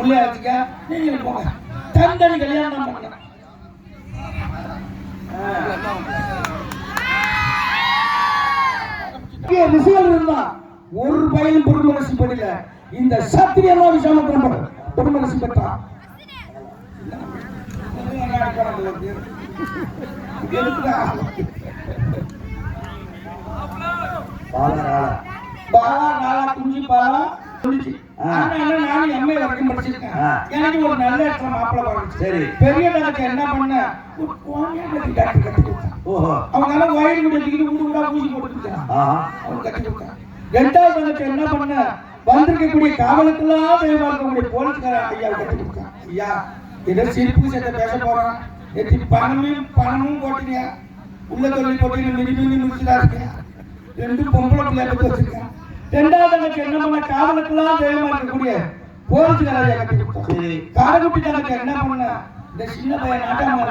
புள்ளைய வச்சுக்க நீங்க போங்க தனி கல்யாணம் பண்ணுங்க விஷயம் இருந்தா ஒரு பையன் பொறுமரசி பண்ணல இந்த சத்திரியமா விசாமத்திரம் பொறுமரசி பெற்றான் எனக்கு ஒரு நல்ல இடத்துல மாப்பிள்ளை சரி பெரிய தனக்கு என்ன பண்ண அவங்க எல்லாம் வயிறு முடிச்சுக்கிட்டு ஊடு ஊடா பூசி போட்டுருக்கான் அவங்க கட்டி கொடுத்தான் ரெண்டாவது தனக்கு என்ன பண்ண வந்திருக்கக்கூடிய காவலுக்கெல்லாம் தெய்வமா இருக்கக்கூடிய போலீஸ்கார ஐயா கட்டி கொடுத்தான் ஐயா ஏதோ சிரிப்பு சேர்த்த பேச போறான் எத்தி பணமும் போட்டீங்க உள்ள தொழில் போட்டீங்க மிதி முடிச்சுதான் இருக்கேன் ரெண்டு பொம்பளை பிள்ளை எடுத்து வச்சிருக்கேன் ரெண்டாவது தனக்கு என்ன பண்ண காவலுக்கெல்லாம் தெய்வமா இருக்கக்கூடிய போலீஸ்கார ஐயா கட்டி கொடுத்தான் காரக்குட்டி தனக்கு என்ன பண்ண இந்த சின்ன பையன் நாட்டாம